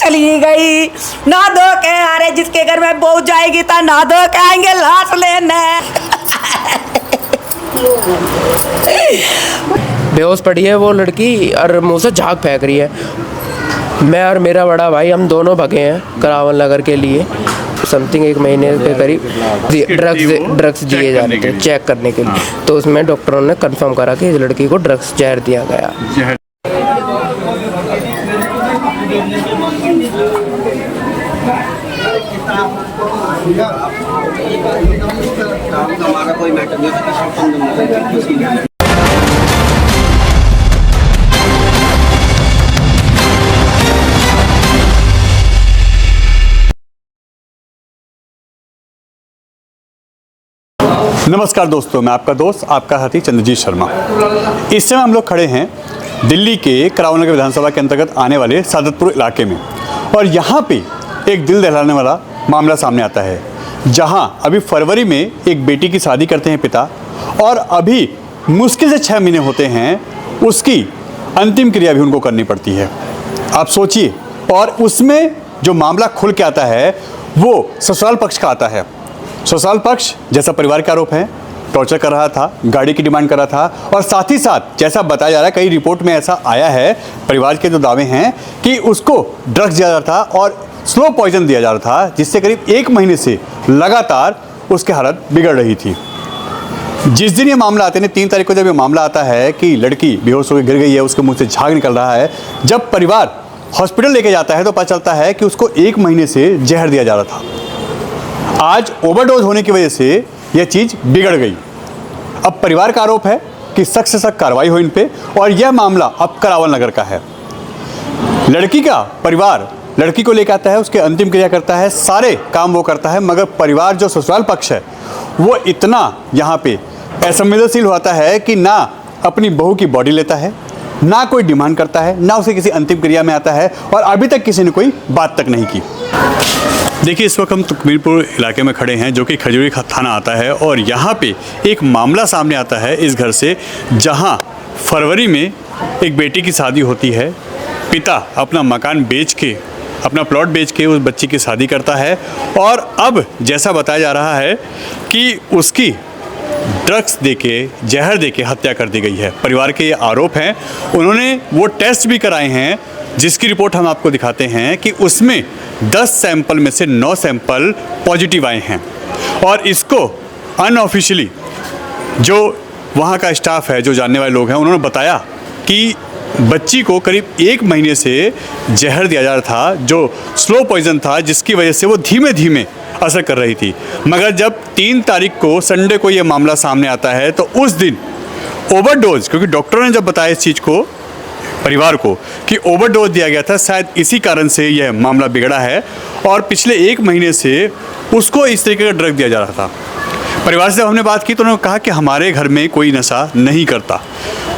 चली गई। ना धो के आ रहे, जिसके घर में बहू जाएगी तो ना धो के आएंगे लाश लेने। बेहोश पड़ी है वो लड़की और मुंह से झाग फेंक रही है। मैं और मेरा बड़ा भाई हम दोनों भगे हैं करावल नगर के लिए। समथिंग 1 महीने के करीब ड्रग्स दिए जा रहे थे चेक करने के लिए। तो उसमें डॉक्टरों ने कंफर्म करा कि इस लड़की को ड्रग्स जहर दिया गया। नमस्कार दोस्तों, मैं आपका दोस्त आपका साथी चंद्रजीत शर्मा। इस समय हम लोग खड़े हैं दिल्ली के करावल नगर विधानसभा के अंतर्गत आने वाले सादतपुर इलाके में, और यहाँ पे एक दिल दहलाने वाला मामला सामने आता है, जहाँ अभी फरवरी में एक बेटी की शादी करते हैं पिता, और अभी मुश्किल से 6 महीने होते हैं उसकी अंतिम क्रिया भी उनको करनी पड़ती है। आप सोचिए, और उसमें जो मामला खुल के आता है वो ससुराल पक्ष का आता है। ससुराल पक्ष जैसा परिवार का आरोप है, टॉर्चर कर रहा था, गाड़ी की डिमांड कर रहा था, और साथ ही साथ जैसा बताया जा रहा है, कई रिपोर्ट में ऐसा आया है, परिवार के जो दावे हैं कि उसको ड्रग्स दिया जा रहा था और स्लो पॉइजन दिया जा रहा था, जिससे करीब 1 महीने से लगातार उसकी हालत बिगड़ रही थी। जिस दिन ये मामला आते हैं, 3 तारीख को जब ये मामला आता है कि लड़की बेहोश होकर गिर गई है, उसके मुँह से झाग निकल रहा है, जब परिवार हॉस्पिटल लेके जाता है तो पता चलता है कि उसको 1 महीने से जहर दिया जा रहा था। आज ओवरडोज होने की वजह से यह चीज़ बिगड़ गई। अब परिवार का आरोप है कि सख्त से सख्त कार्रवाई हो इन पे, और यह मामला अब करावल नगर का है। लड़की का परिवार लड़की को लेकर आता है, उसके अंतिम क्रिया करता है, सारे काम वो करता है, मगर परिवार जो ससुराल पक्ष है वो इतना यहाँ पे असंवेदनशील होता है कि ना अपनी बहू की बॉडी लेता है, ना कोई डिमांड करता है, ना उसे किसी अंतिम क्रिया में आता है, और अभी तक किसी ने कोई बात तक नहीं की। देखिए, इस वक्त हम तुकमीरपुर इलाके में खड़े हैं, जो कि खजूरी थाना आता है, और यहाँ पे एक मामला सामने आता है इस घर से, जहाँ फरवरी में एक बेटी की शादी होती है। पिता अपना मकान बेच के, अपना प्लॉट बेच के उस बच्ची की शादी करता है, और अब जैसा बताया जा रहा है कि उसकी ड्रग्स देके, जहर देके हत्या कर दी गई है। परिवार के ये आरोप हैं। उन्होंने वो टेस्ट भी कराए हैं, जिसकी रिपोर्ट हम आपको दिखाते हैं कि उसमें 10 सैंपल में से 9 सैंपल पॉजिटिव आए हैं, और इसको अनऑफिशियली जो वहाँ का स्टाफ है, जो जानने वाले लोग हैं, उन्होंने बताया कि बच्ची को करीब 1 महीने से जहर दिया जा रहा था, जो स्लो पॉइजन था, जिसकी वजह से वो धीमे धीमे असर कर रही थी। मगर जब 3 तारीख को संडे को ये मामला सामने आता है, तो उस दिन ओवरडोज, क्योंकि डॉक्टरों ने जब बताया इस चीज़ को परिवार को कि ओवरडोज दिया गया था, शायद इसी कारण से यह मामला बिगड़ा है, और पिछले 1 महीने से उसको इस तरीके का ड्रग दिया जा रहा था। परिवार से जब हमने बात की तो उन्होंने कहा कि हमारे घर में कोई नशा नहीं करता,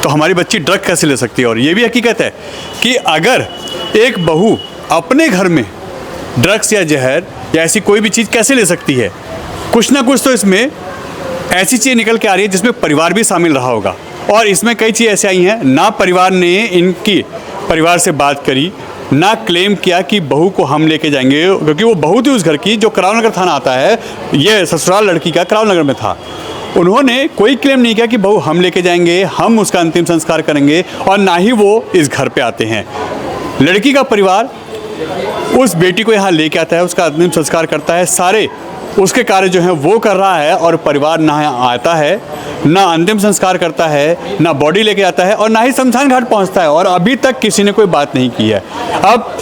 तो हमारी बच्ची ड्रग कैसे ले सकती है। और ये भी हकीकत है कि अगर एक बहू अपने घर में ड्रग्स या जहर या ऐसी कोई भी चीज़ कैसे ले सकती है, कुछ ना कुछ तो इसमें ऐसी चीज़ निकल के आ रही है जिसमें परिवार भी शामिल रहा होगा। और इसमें कई चीज़ ऐसे आई हैं, ना परिवार ने इनकी परिवार से बात करी, ना क्लेम किया कि बहू को हम लेके जाएंगे, क्योंकि वो बहू थी उस घर की, जो करावल नगर थाना आता है, ये ससुराल लड़की का करावल नगर में था। उन्होंने कोई क्लेम नहीं किया कि बहू हम लेके जाएंगे, हम उसका अंतिम संस्कार करेंगे, और ना ही वो इस घर पे आते हैं। लड़की का परिवार उस बेटी को यहाँ लेके आता है, उसका अंतिम संस्कार करता है, सारे उसके कार्य जो हैं वो कर रहा है, और परिवार ना यहाँ आता है, ना अंतिम संस्कार करता है, ना बॉडी लेके आता है, और ना ही शमशान घाट पहुँचता है, और अभी तक किसी ने कोई बात नहीं की है। अब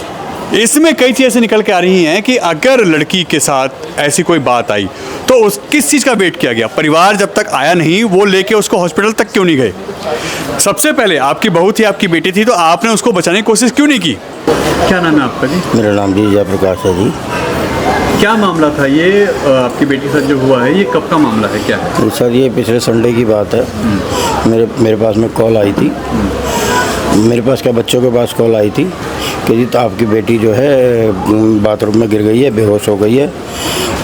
इसमें कई चीज़ें ऐसे निकल के आ रही हैं कि अगर लड़की के साथ ऐसी कोई बात आई तो उस किस चीज़ का वेट किया गया, परिवार जब तक आया नहीं वो लेके उसको हॉस्पिटल तक क्यों नहीं गए। सबसे पहले आपकी बहू थी, आपकी बेटी थी, तो आपने उसको बचाने की कोशिश क्यों नहीं की। क्या नाम है आपका जी? मेरा नाम जी जयप्रकाश है जी। क्या मामला था ये आपकी बेटी के साथ जो हुआ है, ये कब का मामला है, क्या है? सर ये पिछले संडे की बात है। मेरे पास में कॉल आई थी, मेरे पास क्या बच्चों के पास कॉल आई थी कि जी तो आपकी बेटी जो है बाथरूम में गिर गई है, बेहोश हो गई है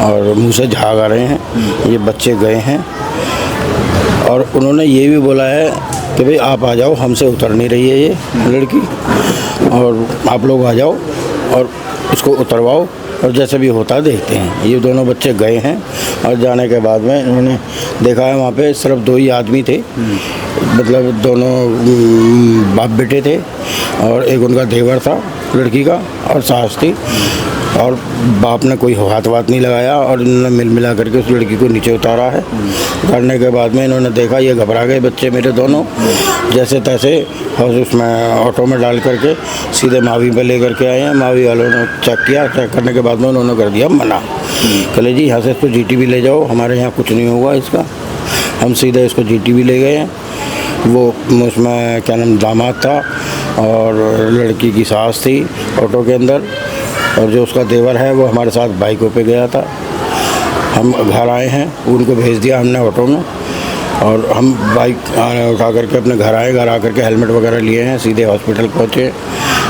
और मुंह से झाग आ रहे हैं, ये बच्चे गए हैं। और उन्होंने ये भी बोला है कि भाई आप आ जाओ, हमसे उतर नहीं रही है ये लड़की, और आप लोग आ जाओ और इसको उतरवाओ और जैसे भी होता है देखते हैं। ये दोनों बच्चे गए हैं और जाने के बाद में इन्होंने देखा है वहाँ पे सिर्फ 2 ही आदमी थे, मतलब दोनों बाप बेटे थे और एक उनका देवर था लड़की का और सास थी, और बाप ने कोई हाथ वाथ नहीं लगाया और इन्होंने मिल मिला करके उस लड़की को नीचे उतारा है। उतारने के बाद में इन्होंने देखा ये घबरा गए बच्चे मेरे दोनों, जैसे तैसे और उसमें ऑटो में डाल करके सीधे मावी पे ले करके आए हैं। मावी वालों ने चेक किया, चेक करने के बाद में उन्होंने कर दिया मना, कहले जी यहाँ से इसको GTB ले जाओ, हमारे यहाँ कुछ नहीं होगा इसका। हम सीधे इसको GTB ले गए हैं। वो उसमें क्या नाम दामाद था और लड़की की सास थी ऑटो के अंदर, और जो उसका देवर है वो हमारे साथ बाइकों पे गया था। हम घर आए हैं, उनको भेज दिया हमने ऑटो में और हम बाइक उठा करके अपने घर आए। घर आकर के हेलमेट वगैरह लिए हैं, सीधे हॉस्पिटल पहुँचे।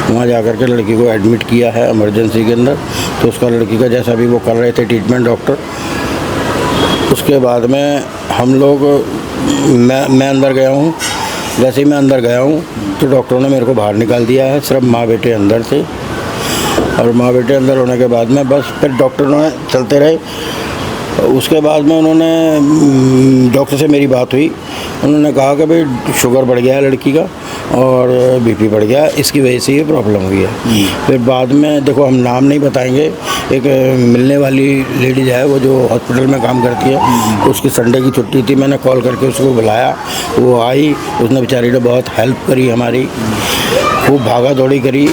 वहाँ जा कर के लड़की को एडमिट किया है इमरजेंसी के अंदर। तो उसका लड़की का जैसा भी वो कर रहे थे ट्रीटमेंट डॉक्टर, उसके बाद में हम लोग मैं अंदर गया हूँ। जैसे ही मैं अंदर गया हूँ तो डॉक्टरों ने मेरे को बाहर निकाल दिया है, सिर्फ माँ बेटे अंदर थे। और माँ बेटे अंदर होने के बाद में बस फिर डॉक्टरों ने चलते रहे। उसके बाद में उन्होंने डॉक्टर से मेरी बात हुई, उन्होंने कहा कि भाई शुगर बढ़ गया है लड़की का और BP बढ़ गया, इसकी वजह से ये प्रॉब्लम हुई है। फिर बाद में देखो हम नाम नहीं बताएंगे, एक मिलने वाली लेडीज़ है वो जो हॉस्पिटल में काम करती है, उसकी संडे की छुट्टी थी, मैंने कॉल करके उसको बुलाया, वो आई, उसने बेचारी ने बहुत हेल्प करी हमारी, खूब भागा दौड़ी करी।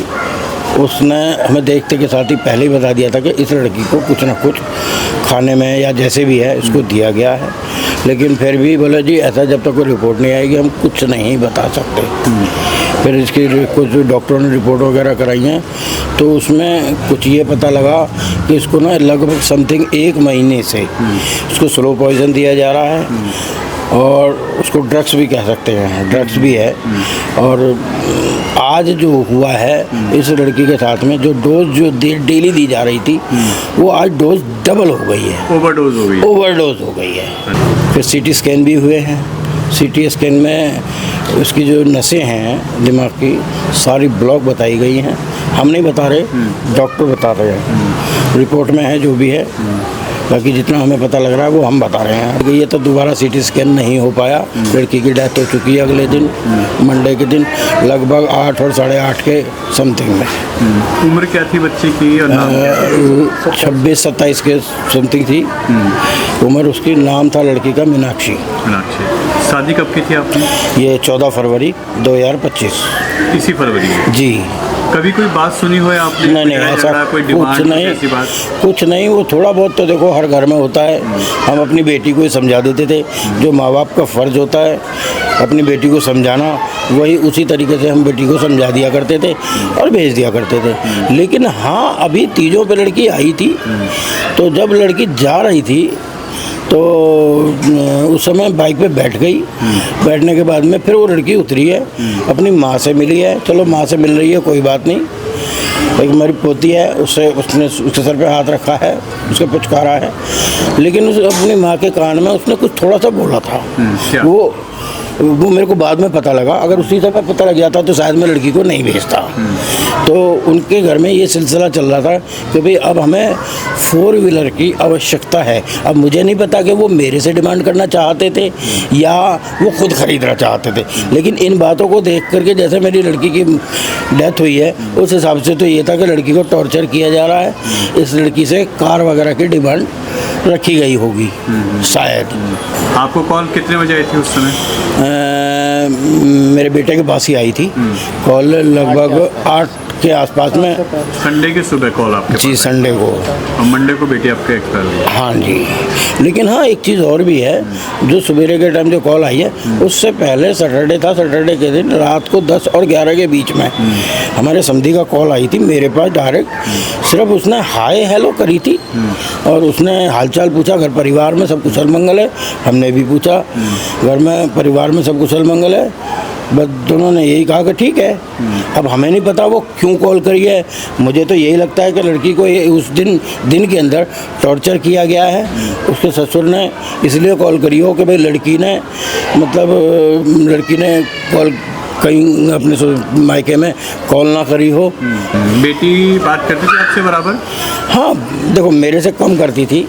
उसने हमें देखते के साथ ही पहले ही बता दिया था कि इस लड़की को कुछ ना कुछ खाने में या जैसे भी है इसको दिया गया है, लेकिन फिर भी बोले जी ऐसा जब तक कोई रिपोर्ट नहीं आएगी हम कुछ नहीं बता सकते। फिर इसकी कुछ डॉक्टरों ने रिपोर्ट वगैरह कराई हैं तो उसमें कुछ ये पता लगा कि इसको ना लगभग समथिंग 1 महीने से इसको स्लो पॉइजन दिया जा रहा है और उसको ड्रग्स भी कह सकते हैं, ड्रग्स भी है। और आज जो हुआ है इस लड़की के साथ में जो डोज जो डेली दी जा रही थी वो आज डोज डबल हो गई है, ओवरडोज हो गई है। फिर CT स्कैन भी हुए हैं। CT स्कैन में उसकी जो नसें हैं दिमाग की सारी ब्लॉक बताई गई हैं, हम नहीं बता रहे, डॉक्टर बता रहे हैं, रिपोर्ट में है जो भी है। बाकी जितना हमें पता लग रहा है वो हम बता रहे हैं कि ये तो दोबारा CT स्कैन नहीं हो पाया। लड़की की डेथ हो चुकी है अगले दिन मंडे के दिन लगभग 8 और 8:30 के समथिंग में। उम्र क्या थी बच्चे की? 26-27 के समथिंग थी उम्र उसकी। नाम था लड़की का मीनाक्षी। शादी कब की थी आपने? ये 14 फरवरी 2025। इसी फरवरी में? जी। कभी कोई बात सुनी हो आपने? नहीं ऐसा कोई कुछ नहीं, कुछ नहीं। वो थोड़ा बहुत तो देखो हर घर में होता है। हम अपनी बेटी को ही समझा देते थे, जो माँ बाप का फ़र्ज़ होता है अपनी बेटी को समझाना, वही उसी तरीके से हम बेटी को समझा दिया करते थे और भेज दिया करते थे। लेकिन हाँ अभी तीजों पे लड़की आई थी, तो जब लड़की जा रही थी तो उस समय बाइक पे बैठ गई। बैठने के बाद में फिर वो लड़की उतरी है, अपनी माँ से मिली है। चलो माँ से मिल रही है कोई बात नहीं, एक मेरी पोती है, उसने उसके सर पे हाथ रखा है, उसके पुचकारा है, लेकिन उस अपनी माँ के कान में उसने कुछ थोड़ा सा बोला था। वो मेरे को बाद में पता लगा, अगर उसी समय पता लग जाता तो शायद मैं लड़की को नहीं भेजता। तो उनके घर में ये सिलसिला चल रहा था कि भाई अब हमें 4 व्हीलर की आवश्यकता है। अब मुझे नहीं पता कि वो मेरे से डिमांड करना चाहते थे या वो खुद ख़रीदना चाहते थे, लेकिन इन बातों को देख करके जैसे मेरी लड़की की डेथ हुई है उस हिसाब से तो ये था कि लड़की को टॉर्चर किया जा रहा है। इस लड़की से कार वगैरह की डिमांड रखी गई होगी शायद। आपको कॉल कितने बजे आई थी उस समय? मेरे बेटे के पास ही आई थी कॉल, लगभग 8 के आसपास में। संडे की सुबह कॉल आपके? जी संडे को। और मंडे को बेटी आपके एक्सपायर हुई? हाँ जी। लेकिन हाँ एक चीज़ और भी है, जो सवेरे के टाइम जो कॉल आई है उससे पहले सैटरडे था, सैटरडे के दिन रात को 10 और 11 के बीच में हमारे समधी का कॉल आई थी मेरे पास डायरेक्ट। सिर्फ उसने हाय हेलो करी थी और उसने हालचाल पूछा, घर परिवार में सब कुशल मंगल है। हमने भी पूछा घर में परिवार में सब कुशल मंगल है, बस दोनों ने यही कहा कि ठीक है। अब हमें नहीं पता वो क्यों कॉल करी है, मुझे तो यही लगता है कि लड़की को उस दिन के अंदर टॉर्चर किया गया है। उसके ससुर ने इसलिए कॉल करी हो कि भाई लड़की ने कॉल कहीं अपने मायके में कॉल ना करी हो। बेटी बात करती थी आपसे बराबर? हाँ, देखो मेरे से कम करती थी,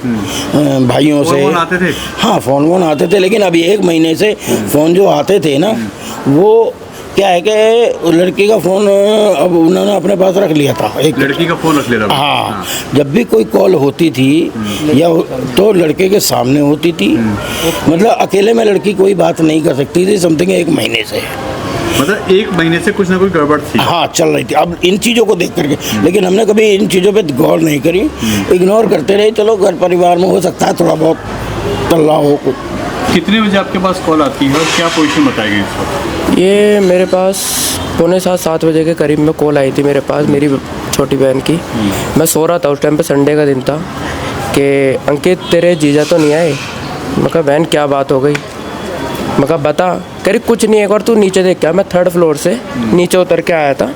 भाइयों से फोन आते थे? हाँ, फ़ोन आते थे, लेकिन अभी 1 महीने से फ़ोन जो आते थे ना, वो क्या है कि लड़की का फ़ोन अब उन्होंने अपने पास रख लिया था। एक लड़की का फोन रख लेता था? हाँ, जब भी कोई कॉल होती थी या तो लड़के के सामने होती थी, मतलब अकेले में लड़की कोई बात नहीं कर सकती थी समथिंग 1 महीने से। मतलब 1 महीने से कुछ ना कुछ गड़बड़ थी? हाँ, चल रही थी। अब इन चीज़ों को देख करके, लेकिन हमने कभी इन चीज़ों पे गौर नहीं करी, इग्नोर करते रहे। चलो घर परिवार में हो सकता है थोड़ा बहुत तल्ला हो कुछ। कितने बजे आपके पास कॉल आती है और क्या पोजीशन बताई गई इस वक्त? ये मेरे पास 6:45-7 बजे के करीब में कॉल आई थी मेरे पास, मेरी छोटी बहन की। मैं सो रहा था उस टाइम पे, संडे का दिन था, कि अंकित तेरे जीजा तो नहीं आए? मैं कहा बहन क्या बात हो गई? मैं कहा बता। कह रही कुछ नहीं, एक बार तू नीचे देख। क्या? मैं 3rd फ्लोर से नीचे उतर के आया था,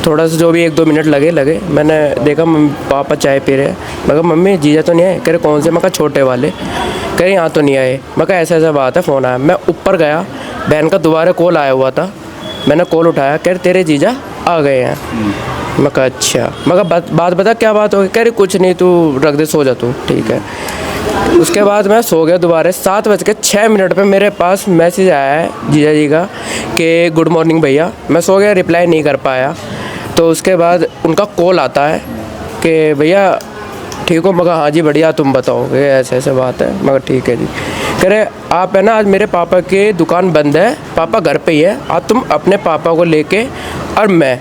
थोड़ा सा जो भी 1-2 मिनट लगे। मैंने देखा मम्मी पापा चाय पी रहे हैं। मैं कहा मम्मी जीजा तो नहीं आए? कह रहे कौन से? मैं कहा छोटे वाले। कह रहे यहाँ तो नहीं आए। मैं कहा ऐसा बात है, फ़ोन आया। मैं ऊपर गया, बहन का दोबारा कॉल आया हुआ था, मैंने कॉल उठाया। कह रहे तेरे जीजा आ गए हैं। मैं कहा अच्छा। मैं कहा बात बता क्या बात होगी? कह रही कुछ नहीं, तू रख दे, सो जा तू। ठीक है। उसके बाद मैं सो गया दोबारा। 7:06 पे मेरे पास मैसेज आया है जीजा जी का कि गुड मॉर्निंग भैया। मैं सो गया, रिप्लाई नहीं कर पाया। तो उसके बाद उनका कॉल आता है कि भैया ठीक हो? मगर हाँ जी बढ़िया, तुम बताओ। ऐसे बात है। मगर ठीक है जी। कह रहे आप है ना, आज मेरे पापा की दुकान बंद है, पापा घर पे ही है, आज तुम अपने पापा को लेके और मैं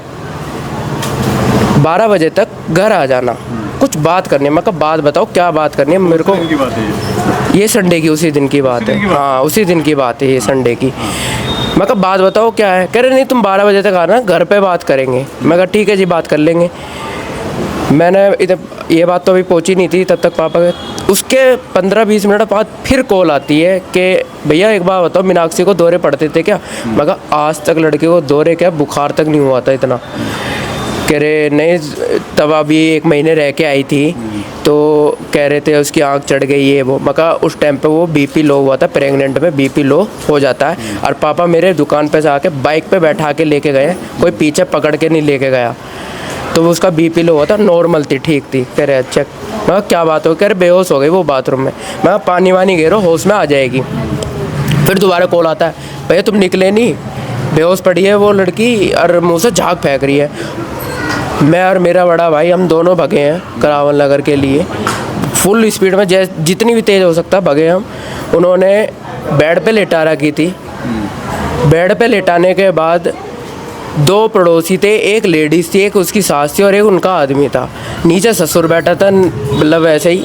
12 बजे तक घर आ जाना, कुछ बात करनी है। मैं कहा बात बताओ क्या बात करनी है मेरे को? की बात है ये संडे की, उसी दिन की बात है। हाँ, उसी दिन की बात है ये, संडे की। मैं कहा बात बताओ क्या है? कह रहे नहीं तुम 12 बजे तक आना, घर पे बात करेंगे। मैं कहा ठीक है जी, बात कर लेंगे। मैंने इधर, ये बात तो अभी पहुंची नहीं थी तब तक पापा के। उसके 15-20 मिनट बाद फिर कॉल आती है कि भैया एक बात बताओ, मीनाक्षी को दौरे पड़ते थे क्या? मैं कहा आज तक लड़के को दौरे क्या, बुखार तक नहीं हुआ था इतना। कह रहे नहीं, तब अभी 1 महीने रह के आई थी तो कह रहे थे उसकी आंख चढ़ गई है वो। मैं कहा उस टाइम पे वो बीपी लो हुआ था, प्रेग्नेंट में बीपी लो हो जाता है। और पापा मेरे दुकान पे जाके बाइक पे बैठा के लेके गए, कोई पीछे पकड़ के नहीं लेके गया। तो वो उसका बीपी लो हुआ था, नॉर्मल थी, ठीक थी। कह रहे अच्छा। मैं क्या बात हो? कह रहे बेहोश हो गई वो बाथरूम में। मैं पानी वानी गिरो, होश में आ जाएगी। फिर दोबारा कॉल आता है, भैया तुम निकले नहीं, बेहोश पड़ी है वो लड़की और मुँह से झाग फेंक रही है। मैं और मेरा बड़ा भाई हम दोनों भगे हैं करावल नगर के लिए, फुल स्पीड में, जितनी भी तेज़ हो सकता भगे हम। उन्होंने बेड पे लेटा रखी थी। बेड पे लेटाने के बाद 2 पड़ोसी थे, एक लेडीज़ थी, एक उसकी सास थी और एक उनका आदमी था। नीचे ससुर बैठा था, मतलब ऐसे ही,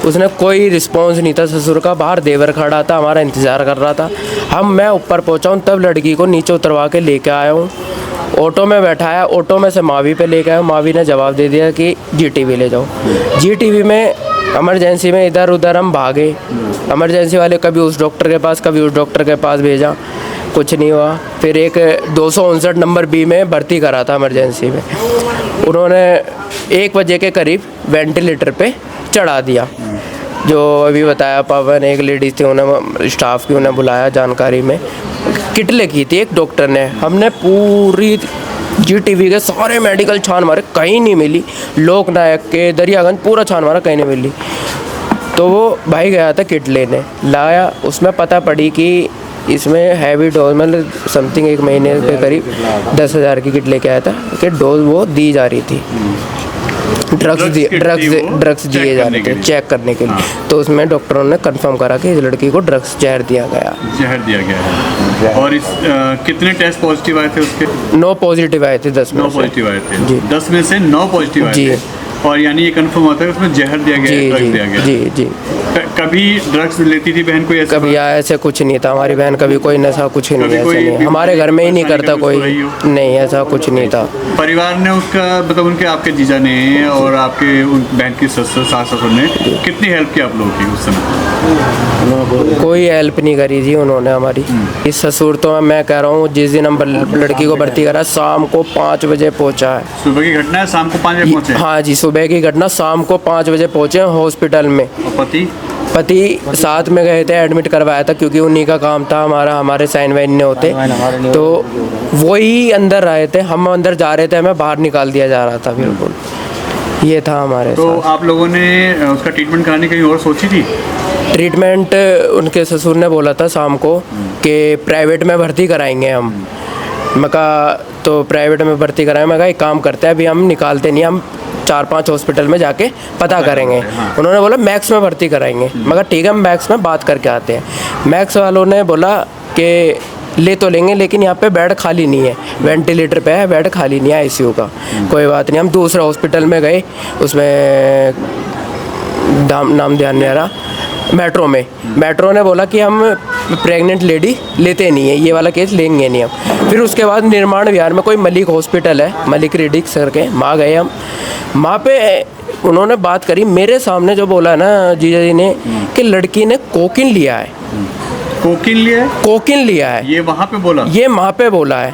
उसने कोई रिस्पॉन्स नहीं था ससुर का। बाहर देवर खड़ा था, हमारा इंतज़ार कर रहा था। मैं ऊपर पहुंचा हूँ, तब लड़की को नीचे उतरवा के लेके आया हूँ। ऑटो में बैठाया, ऑटो में से मावी पे लेके आया। मावी ने जवाब दे दिया कि GTV ले जाओ। GTV में इमरजेंसी में इधर उधर हम भागे। इमरजेंसी वाले कभी उस डॉक्टर के पास, कभी उस डॉक्टर के पास भेजा, कुछ नहीं हुआ। फिर एक 259 नंबर B में भर्ती करा था इमरजेंसी में। उन्होंने 1 बजे के करीब वेंटिलेटर पे चढ़ा दिया। जो अभी बताया पापा ने, एक लेडीज़ थी, उन्हें स्टाफ की उन्हें बुलाया जानकारी में, किट लिखी थी एक डॉक्टर ने। हमने पूरी GTV के सारे मेडिकल छान मारे, कहीं नहीं मिली। लोकनायक के, दरियागंज पूरा छान मारा, कहीं नहीं मिली। तो वो भाई गया था किट लेने, लाया, उसमें पता पड़ी कि इसमें हैवी डोज, मतलब समथिंग 1 महीने के करीब 10,000 की किट लेके आया था कि डोज वो दी जा रही थी, ड्रग्स दिए जा रहे थे चेक करने के लिए। तो उसमें डॉक्टरों ने कंफर्म करा कि इस लड़की को ड्रग्स जहर दिया गया है। और इस कितने टेस्ट पॉजिटिव आए थे उसके? 9 पॉजिटिव आए थे 10 में। 9 पॉजिटिव आए थे जी। 10 में से 9 पॉजिटिव आए थे। और यानी ये कंफर्म होता है उसमें जहर दिया गया, ड्रग्स दिया गया। जी जी। कभी ड्रग्स लेती थी बहन? कोई ऐसा? कभी ऐसे कुछ नहीं था, हमारी बहन कभी कोई नशा कुछ नहीं, ऐसा नहीं, हमारे घर में ही नहीं करता कोई, नहीं ऐसा कुछ नहीं था। परिवार ने उसका, मतलब उनके, आपके जीजा ने और आपके उन बहन की सास ससुर ने कितनी हेल्प की आप लोगों की उस समय? कोई हेल्प नहीं करी जी उन्होंने हमारी। इस ससुर तो मैं कह रहा हूँ, जिस दिन हम लड़की को भर्ती करा शाम को 5 बजे पहुँचा है। सुबह की घटना है, शाम को 5 बजे पहुँचे? हाँ जी, सुबह की घटना, शाम को 5 बजे पहुँचे हॉस्पिटल में। और पति? पति साथ में गए थे, एडमिट करवाया था क्योंकि उन्हीं का काम था, हमारे साइन वाइन नहीं होते, तो वही अंदर आए थे, हम अंदर जा रहे थे, हमें बाहर निकाल दिया जा रहा था। बिल्कुल ये था हमारे तो साथ। आप लोगों ने उसका ट्रीटमेंट कराने की कहीं और सोची थी? ट्रीटमेंट उनके ससुर ने बोला था शाम को कि प्राइवेट में भर्ती कराएंगे हम। मैं कहा तो प्राइवेट में भर्ती कराएं, मैं कहा एक काम करते हैं, अभी हम निकालते नहीं, हम 4-5 हॉस्पिटल में जाके पता करेंगे। हाँ। उन्होंने बोला मैक्स में भर्ती कराएंगे। मैं कहा ठीक है, हम मैक्स में बात करके आते हैं। मैक्स वालों ने बोला कि ले तो लेंगे लेकिन यहाँ पे बेड खाली नहीं है, वेंटिलेटर पे है, बेड खाली नहीं है आईसीयू का। कोई बात नहीं, हम दूसरा हॉस्पिटल में गए, उसमें नाम ध्यान नहीं आ रहा, मेट्रो ने बोला कि हम प्रेग्नेंट लेडी लेते नहीं है, ये वाला केस लेंगे नहीं हम। फिर उसके बाद निर्माण विहार में कोई मलिक हॉस्पिटल है, मलिक रेडिक्स करके, वहाँ गए हम। वहाँ पे उन्होंने बात करी मेरे सामने, जो बोला ना जीजा जी ने कि लड़की ने कोकिन लिया है। कोकिन लिया है? कोकिन लिया है, ये वहाँ पे बोला? ये वहाँ पे बोला है।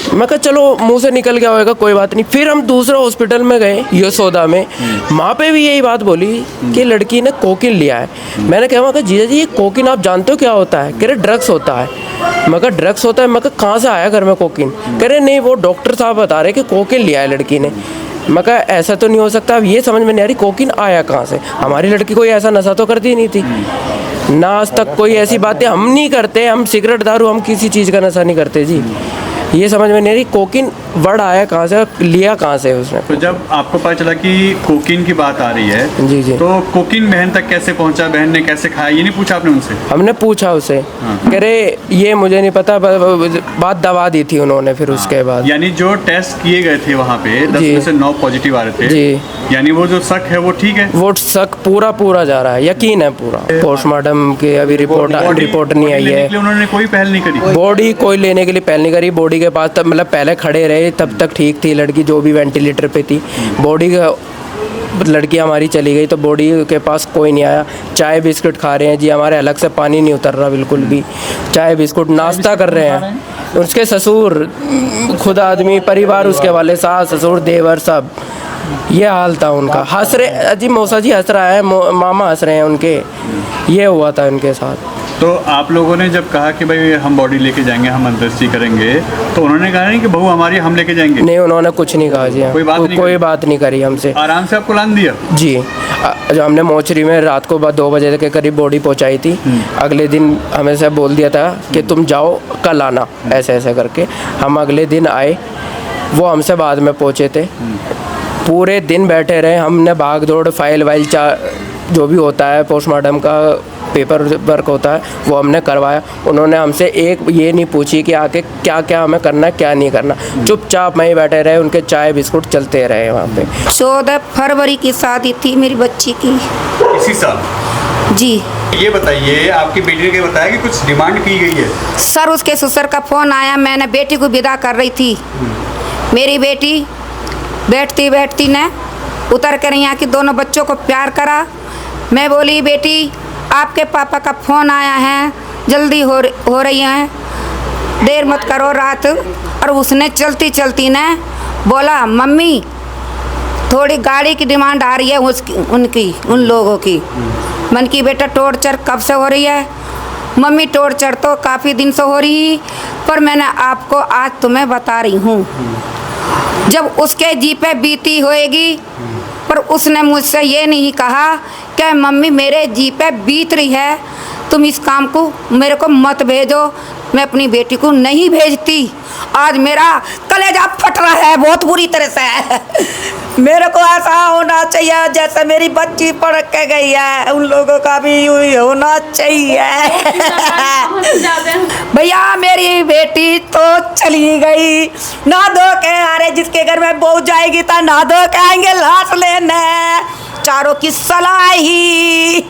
मैं कहा चलो मुंह से निकल गया होगा, कोई बात नहीं। फिर हम दूसरा हॉस्पिटल में गए यशोदा में, वहाँ पे भी यही बात बोली कि लड़की ने कोकिन लिया है। मैंने कहा जीजा जी ये कोकिन आप जानते हो क्या होता है? कह रहे ड्रग्स होता है। मैं कहा ड्रग्स होता है? मैं कहा कहाँ से आया घर में कोकिन? कह रहे नहीं वो डॉक्टर साहब बता रहे कि कोकिन लिया है लड़की ने। मैं कहा ऐसा तो नहीं हो सकता, अब ये समझ में नहीं आ रही कोकिन आया कहाँ से। हमारी लड़की कोई ऐसा नशा तो करती नहीं थी ना, आज तक कोई ऐसी बातें हम नहीं करते, हम सिगरेट दारू हम किसी चीज़ का नशा नहीं करते जी। ये समझ में नहीं आ रही कोकिन वर्ड आया कहाँ से, लिया कहाँ से उसने। तो जब आपको पता चला कि कोकिन की बात आ रही है, जी जी, तो कोकिन बहन तक कैसे पहुंचा, बहन ने कैसे खाया, ये नहीं पूछा आपने उनसे? हमने पूछा उसे, कह रहे ये मुझे नहीं पता, बात दबा दी थी उन्होंने। फिर उसके बाद यानी जो टेस्ट किए गए थे वहाँ पे 10 में से 9 पॉजिटिव आ रहे थे जी, यानी वो जो शक है वो ठीक है, वो शक पूरा जा रहा है, यकीन है पूरा। पोस्टमार्टम की अभी रिपोर्ट नहीं आई है, उन्होंने कोई पहल नहीं करी, बॉडी कोई लेने के लिए पहल नहीं करी। बॉडी के पास तब मतलब पहले खड़े रहे तब तक ठीक थी लड़की, जो भी वेंटिलेटर पे थी। बॉडी का लड़की हमारी चली गई तो बॉडी के पास कोई नहीं आया। चाय बिस्कुट खा रहे हैं जी, हमारे अलग से पानी नहीं उतर रहा बिल्कुल भी, चाय बिस्कुट नाश्ता कर रहे हैं। उसके ससुर खुद आदमी, परिवार उसके वाले, सास ससुर देवर सब, ये हाल था उनका। हंस रहे जी, मौसा जी हंस रहा है, मामा हंस रहे हैं उनके, ये हुआ था उनके साथ। तो आप लोगों ने जब कहा कि भाई हम बॉडी लेके जाएंगे, हम अंत्येष्टि करेंगे, तो उन्होंने कहा नहीं कि बहू हमारी हम लेके जाएंगे? नहीं, उन्होंने कुछ नहीं कहा जी, कोई बात नहीं करी हमसे, आराम से आपको लान दिया जी। जो हमने मोचरी में रात को 2 बजे के करीब बॉडी पहुंचाई थी, अगले दिन हमें से बोल दिया था कि तुम जाओ कल आना, ऐसे ऐसे करके। हम अगले दिन आए, वो हमसे बाद में पहुंचे थे। पूरे दिन बैठे रहे, हमने भाग दौड़, फाइल वाइल जो भी होता है पोस्टमार्टम का पेपर वर्क होता है वो हमने करवाया। उन्होंने हमसे एक ये नहीं पूछी कि आके क्या क्या हमें करना है क्या नहीं करना, चुपचाप वहीं बैठे रहे, उनके चाय बिस्कुट चलते रहे वहाँ पे। 14 फरवरी की शादी थी मेरी बच्ची की। इसी साल? जी। ये बताइए, आपकी बेटी ने बताया कि कुछ डिमांड की गई है? सर उसके ससुर का फ़ोन आया, मैंने बेटी को विदा कर रही थी। मेरी बेटी बैठती ने उतर कर यहाँ की दोनों बच्चों को प्यार करा। मैं बोली बेटी आपके पापा का फ़ोन आया है, जल्दी हो रही है, देर मत करो रात। और उसने चलती ने बोला मम्मी थोड़ी गाड़ी की डिमांड आ रही है उन लोगों की। मन की बेटा टॉर्चर कब से हो रही है? मम्मी टॉर्चर तो काफ़ी दिन से हो रही, पर मैंने आपको आज तुम्हें बता रही हूँ। जब उसके जी पे बीती होएगी, पर उसने मुझसे ये नहीं कहा कि मम्मी मेरे जी पे बीत रही है, तुम इस काम को मेरे को मत भेजो। मैं अपनी बेटी को नहीं भेजती। आज मेरा कलेजा फट रहा है बहुत बुरी तरह से। मेरे को ऐसा होना चाहिए जैसे मेरी बच्ची पढ़ के गई है, उन लोगों का भी यूं ही होना चाहिए। भैया मेरी बेटी तो चली गई, ना धो के अरे जिसके घर में बहू जाएगी तो ना धो के आएंगे लाश लेने, चारों की सलाही।